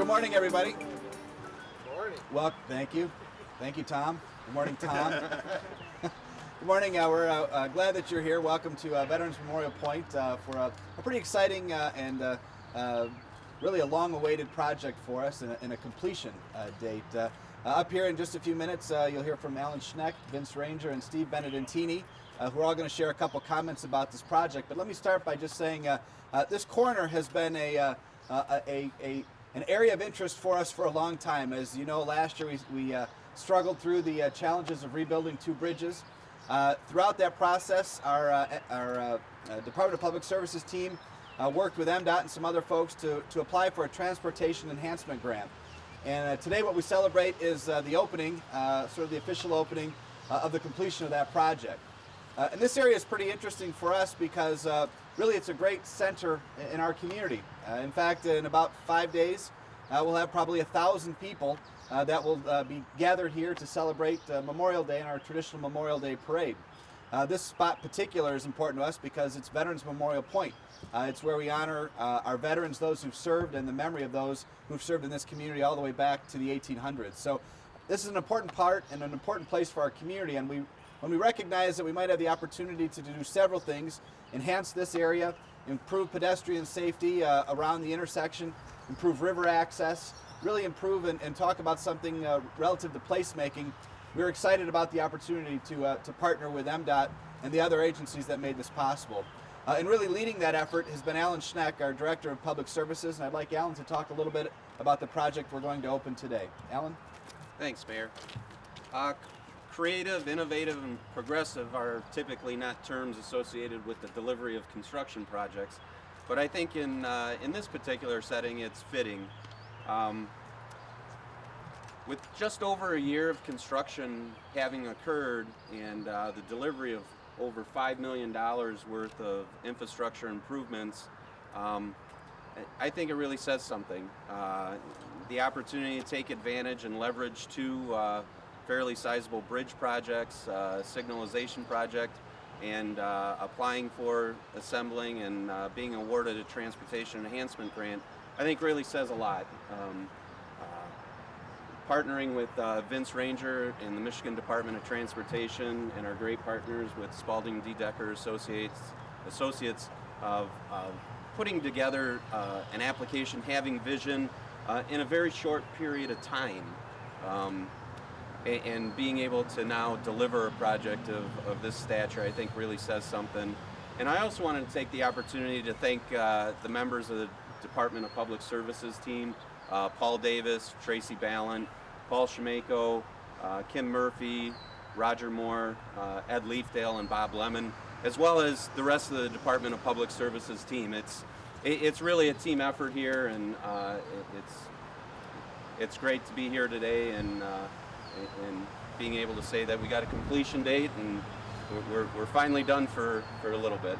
morning, everybody. Good morning. Well, thank you. Thank you, Tom. Good morning, Tom. Good morning. We're glad that you're here. Welcome to Veterans Memorial Point for a pretty exciting and really a long-awaited project for us and a completion date. Up here in just a few minutes, you'll hear from Alan Schneck, Vince Ranger, and Steve Benedentini, who are all going to share a couple comments about this project. But let me start by just saying this corner has been an area of interest for us for a long time. As you know, last year we struggled through the challenges of rebuilding two bridges. Throughout that process, our Department of Public Services team worked with MDOT and some other folks to apply for a transportation enhancement grant. And today what we celebrate is the opening, sort of the official opening of the completion of that project. And this area is pretty interesting for us because really it's a great center in our community. In fact, in about 5 days, we'll have probably 1,000 people that will be gathered here to celebrate Memorial Day and our traditional Memorial Day parade. This spot in particular is important to us because it's Veterans Memorial Point. It's where we honor our veterans, those who've served, and the memory of those who've served in this community all the way back to the 1800s. So this is an important part and an important place for our community, and when we recognize that we might have the opportunity to do several things: enhance this area, improve pedestrian safety around the intersection, improve river access, really improve and talk about something relative to placemaking, we're excited about the opportunity to partner with MDOT and the other agencies that made this possible. And really leading that effort has been Alan Schneck, our Director of Public Services, and I'd like Alan to talk a little bit about the project we're going to open today. Alan? Thanks, Mayor. Creative, innovative, and progressive are typically not terms associated with the delivery of construction projects, but I think in this particular setting it's fitting. With just over a year of construction having occurred and the delivery of over $5 million worth of infrastructure improvements, I think it really says something. The opportunity to take advantage and leverage two fairly sizable bridge projects, signalization project, and applying for, assembling, and being awarded a transportation enhancement grant, I think really says a lot. Partnering with Vince Ranger and the Michigan Department of Transportation and our great partners with Spalding D. Decker Associates of putting together an application having vision in a very short period of time, and being able to now deliver a project of this stature, I think really says something. And I also wanted to take the opportunity to thank the members of the Department of Public Services team, Paul Davis, Tracy Ballant, Paul Shemako, Kim Murphy, Roger Moore, Ed Leafdale, and Bob Lemon, as well as the rest of the Department of Public Services team. It's really a team effort here, and it's great to be here today and being able to say that we got a completion date and we're finally done for a little bit.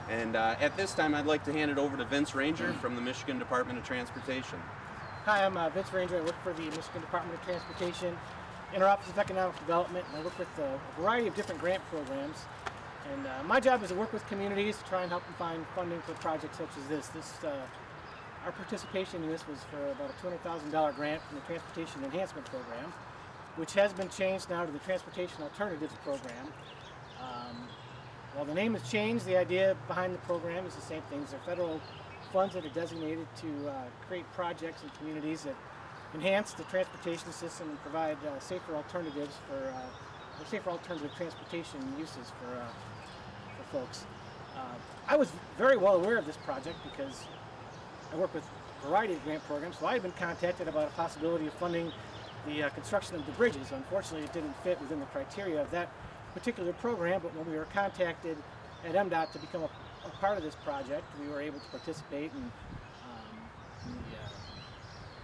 And at this time, I'd like to hand it over to Vince Ranger from the Michigan Department of Transportation. Hi, I'm Vince Ranger. I work for the Michigan Department of Transportation in our Office of Economic Development, and I work with a variety of different grant programs. And my job is to work with communities to try and help them find funding for projects such as this. Our participation in this was for about a $200,000 grant from the Transportation Enhancement Program, which has been changed now to the Transportation Alternatives Program. While the name has changed, the idea behind the program is the same thing. They're federal funds that are designated to create projects in communities that enhance the transportation system and provide safer alternatives safer alternative transportation uses for folks. I was very well aware of this project because I work with a variety of grant programs, so I had been contacted about a possibility of funding the construction of the bridges. Unfortunately, it didn't fit within the criteria of that particular program, but when we were contacted at MDOT to become a part of this project, we were able to participate in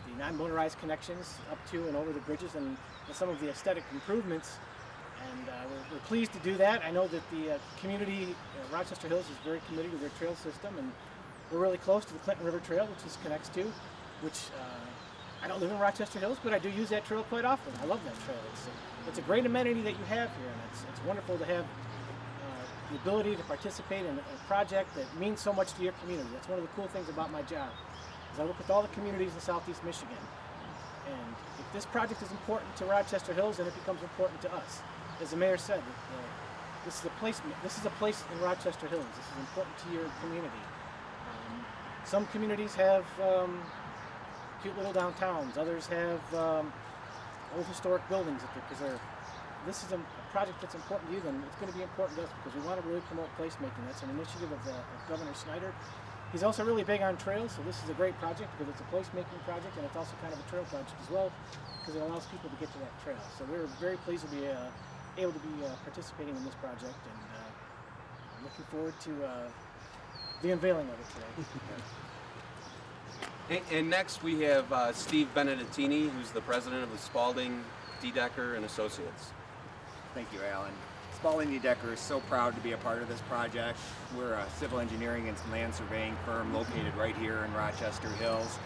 the non-motorized connections up to and over the bridges and some of the aesthetic improvements. And we're pleased to do that. I know that the community, Rochester Hills, is very committed to their trail system, and we're really close to the Clinton River Trail, which this connects to, which I don't live in Rochester Hills, but I do use that trail quite often. I love that trail. It's a great amenity that you have here, and it's wonderful to have the ability to participate in a project that means so much to your community. That's one of the cool things about my job. is I work with all the communities in Southeast Michigan. And if this project is important to Rochester Hills, then it becomes important to us. As the mayor said, this is a place in Rochester Hills. This is important to your community. Some communities have cute little downtowns. Others have old historic buildings that they preserve. This is a project that's important to you, then it's going to be important to us because we want to really promote placemaking. That's an initiative of Governor Snyder. He's also really big on trails, so this is a great project because it's a placemaking project and it's also kind of a trail project as well because it allows people to get to that trail. So we're very pleased to be able to be participating in this project, and I'm looking forward to the unveiling of it today. And next we have Steve Benedettini, who's the president of the Spalding, Dedecker and Associates. Thank you, Alan. Spalding Dedecker is so proud to be a part of this project. We're a civil engineering and land surveying firm located right here in Rochester Hills.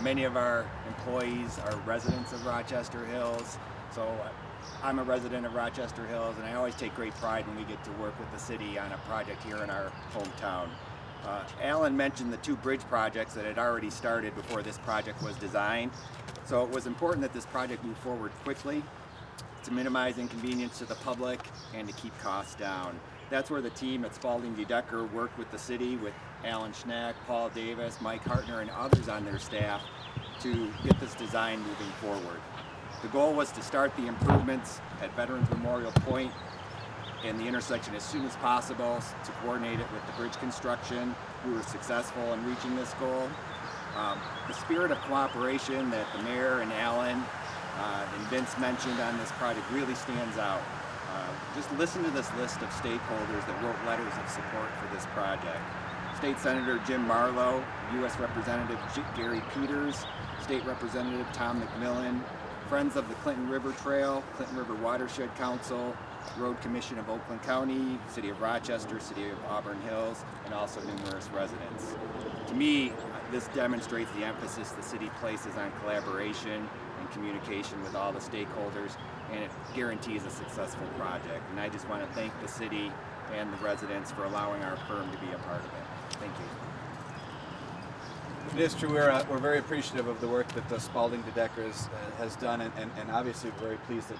Many of our employees are residents of Rochester Hills, so I'm a resident of Rochester Hills, and I always take great pride when we get to work with the city on a project here in our hometown. Alan mentioned the 2 bridge projects that had already started before this project was designed, so it was important that this project move forward quickly to minimize inconvenience to the public and to keep costs down. That's where the team at Spalding Dedecker worked with the city, with Alan Schnack, Paul Davis, Mike Hartner, and others on their staff to get this design moving forward. The goal was to start the improvements at Veterans Memorial Point and the intersection as soon as possible to coordinate it with the bridge construction. We were successful in reaching this goal. The spirit of cooperation that the mayor and Alan and Vince mentioned on this project really stands out. Just listen to this list of stakeholders that wrote letters of support for this project. State Senator Jim Marlowe, U.S. Representative Gary Peters, State Representative Tom McMillan, Friends of the Clinton River Trail, Clinton River Watershed Council, Road Commission of Oakland County, City of Rochester, City of Auburn Hills, and also numerous residents. To me, this demonstrates the emphasis the city places on collaboration and communication with all the stakeholders, and it guarantees a successful project. And I just want to thank the city and the residents for allowing our firm to be a part of it. Thank you. It is true. We're very appreciative of the work that the Spalding Dedecker has done, and obviously we're very pleased that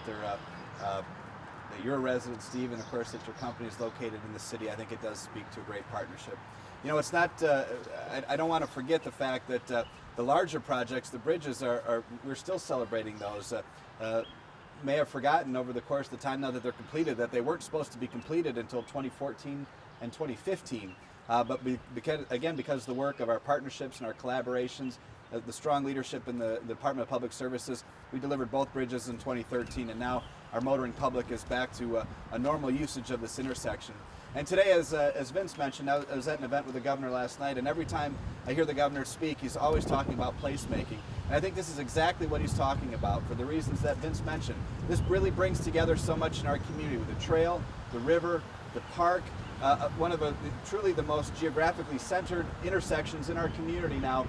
that you're a resident, Steve, and of course that your company is located in the city. I think it does speak to a great partnership. You know, it's not. I don't want to forget the fact that the larger projects, the bridges, we're still celebrating those. May have forgotten over the course of the time now that they're completed that they weren't supposed to be completed until 2014 and 2015. But because of the work of our partnerships and our collaborations, the strong leadership in the Department of Public Services, we delivered both bridges in 2013, and now our motoring public is back to a normal usage of this intersection. And today, as Vince mentioned, I was at an event with the governor last night, and every time I hear the governor speak, he's always talking about placemaking. And I think this is exactly what he's talking about for the reasons that Vince mentioned. This really brings together so much in our community with the trail, the river, the park, one of truly the most geographically centered intersections in our community now.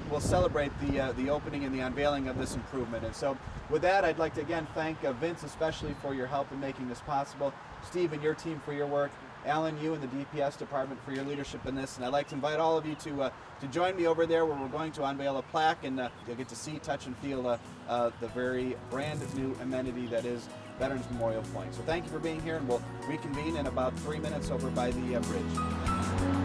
We'll celebrate the opening and the unveiling of this improvement. And so with that, I'd like to again thank Vince especially for your help in making this possible, Steve and your team for your work, Alan, you and the DPS department for your leadership in this. And I'd like to invite all of you to join me over there where we're going to unveil a plaque, and you'll get to see, touch, and feel the very brand new amenity that is Veterans Memorial Point. So thank you for being here, and we'll reconvene in about 3 minutes over by the bridge.